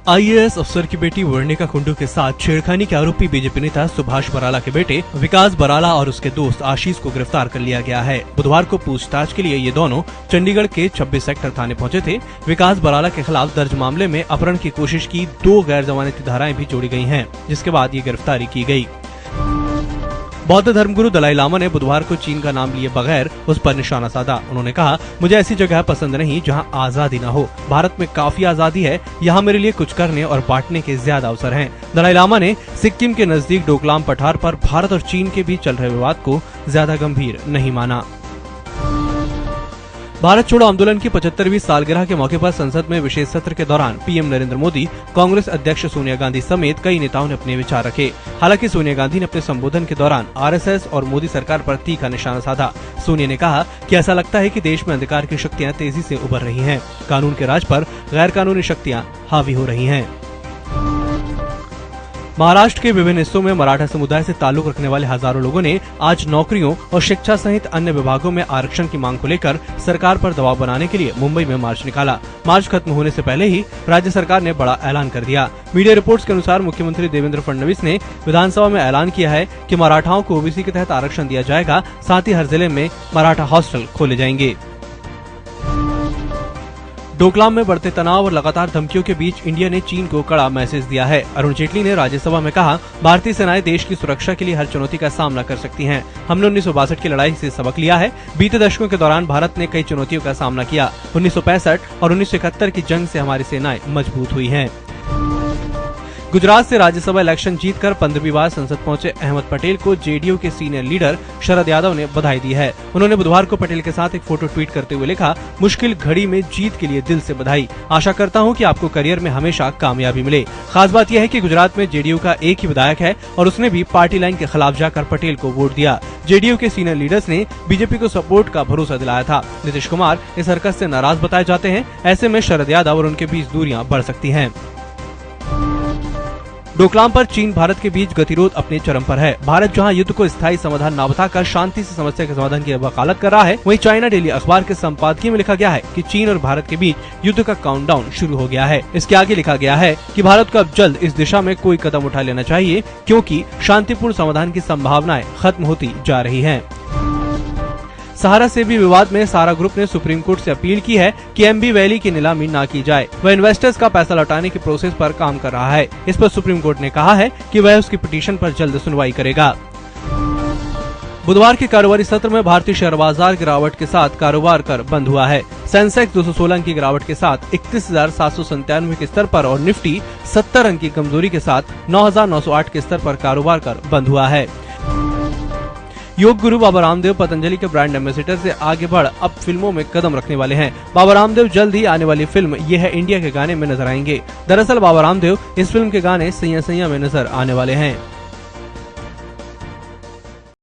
IAS अफसर की बेटी वर्णिका कुंडू के साथ छेड़खानी के आरोपी बीजेपी नेता सुभाष बराला के बेटे विकास बराला और उसके दोस्त आशीष को गिरफ्तार कर लिया गया है। बुधवार को पूछताछ के लिए ये दोनों चंडीगढ़ के 26 सेक्टर थाने पहुंचे थे। विकास बराला के खिलाफ दर्ज मामले में अपहरण की कोशिश की 2 गैर जमानती धाराएं भी जोड़ी गई हैं, जिसके बाद ये गिरफ्तारी की गई। बौद्ध धर्मगुरु दलाई लामा ने बुधवार को चीन का नाम लिए बगैर उस पर निशाना साधा। उन्होंने कहा, मुझे ऐसी जगह पसंद नहीं जहां आजादी न हो। भारत में काफी आजादी है, यहाँ मेरे लिए कुछ करने और बांटने के ज्यादा अवसर हैं। दलाई लामा ने सिक्किम के नजदीक डोकलाम पठार पर भारत और चीन के बीच चल रहे विवाद को ज्यादा गंभीर नहीं माना। भारत छोड़ो आंदोलन की 75वीं सालगिरह के मौके पर संसद में विशेष सत्र के दौरान पीएम नरेंद्र मोदी, कांग्रेस अध्यक्ष सोनिया गांधी समेत कई नेताओं ने अपने विचार रखे। हालांकि सोनिया गांधी ने अपने संबोधन के दौरान आरएसएस और मोदी सरकार पर तीखा निशाना साधा। सोनिया ने कहा कि ऐसा लगता है कि देश में अंधकार की शक्तियां तेजी से उभर रही हैं। कानून के राज पर गैर कानूनी शक्तियां हावी हो रही हैं। महाराष्ट्र के विभिन्न हिस्सों में मराठा समुदाय से ताल्लुक रखने वाले हजारों लोगों ने आज नौकरियों और शिक्षा सहित अन्य विभागों में आरक्षण की मांग को लेकर सरकार पर दबाव बनाने के लिए मुंबई में मार्च निकाला। मार्च खत्म होने से पहले ही राज्य सरकार ने बड़ा ऐलान कर दिया। मीडिया रिपोर्ट्स के अनुसार मुख्यमंत्री देवेंद्र फडणवीस ने विधानसभा में ऐलान किया है कि मराठाओं को ओबीसी के तहत आरक्षण दिया जाएगा। साथ ही हर जिले में मराठा हॉस्टल खोले जाएंगे। डोकलाम में बढ़ते तनाव और लगातार धमकियों के बीच इंडिया ने चीन को कड़ा मैसेज दिया है। अरुण जेटली ने राज्यसभा में कहा, भारतीय सेनाएं देश की सुरक्षा के लिए हर चुनौती का सामना कर सकती हैं। हमने 1962 की लड़ाई से सबक लिया है। बीते दशकों के दौरान भारत ने कई चुनौतियों का सामना किया। 1965 और 1971 की जंग से हमारी सेनाएं मजबूत हुई हैं। गुजरात से राज्यसभा इलेक्शन जीतकर 15वीं बार संसद पहुंचे अहमद पटेल को जेडीयू के सीनियर लीडर शरद यादव ने बधाई दी है। उन्होंने बुधवार को पटेल के साथ एक फोटो ट्वीट करते हुए लिखा, मुश्किल घड़ी में जीत के लिए दिल से बधाई। आशा करता हूं कि आपको करियर में हमेशा कामयाबी मिले। खास बात यह है कि गुजरात में जेडीयू का एक ही विधायक है और उसने भी पार्टी लाइन के खिलाफ जाकर पटेल को वोट दिया। जेडीयू के सीनियर लीडर्स ने बीजेपी को सपोर्ट का भरोसा दिलाया था। नीतीश कुमार इस हरकत से नाराज बताए जाते हैं। ऐसे में शरद यादव और उनके बीच दूरियां बढ़ सकती हैं। डोकलाम पर चीन भारत के बीच गतिरोध अपने चरम पर है। भारत जहां युद्ध को स्थायी समाधान न बताकर शांति से समस्या के समाधान की वकालत कर रहा है, वहीं चाइना डेली अखबार के संपादकीय में लिखा गया है कि चीन और भारत के बीच युद्ध का काउंटडाउन शुरू हो गया है। इसके आगे लिखा गया है कि भारत को अब जल्द इस दिशा में कोई कदम उठा लेना चाहिए, क्योंकि शांतिपूर्ण समाधान की संभावनाएं खत्म होती जा रही हैं। सहारा से भी विवाद में सहारा ग्रुप ने सुप्रीम कोर्ट से अपील की है कि एमबी वैली की नीलामी न की जाए। वह इन्वेस्टर्स का पैसा लौटाने की प्रोसेस पर काम कर रहा है। इस पर सुप्रीम कोर्ट ने कहा है कि वह उसकी पिटीशन पर जल्द सुनवाई करेगा। बुधवार के कारोबारी सत्र में भारतीय शेयर बाजार गिरावट के साथ कारोबार कर बंद हुआ है। सेंसेक्स 216 अंक की गिरावट के साथ 31,797 के स्तर पर और निफ्टी 70 अंक की कमजोरी के साथ 9,908 के स्तर पर कारोबार कर बंद हुआ है। योग गुरु बाबा रामदेव पतंजलि के ब्रांड एम्बेसडर से आगे बढ़ अब फिल्मों में कदम रखने वाले हैं। बाबा रामदेव जल्द ही आने वाली फिल्म ये है इंडिया के गाने में नजर आएंगे। दरअसल बाबा रामदेव इस फिल्म के गाने सैया सैया में नजर आने वाले हैं।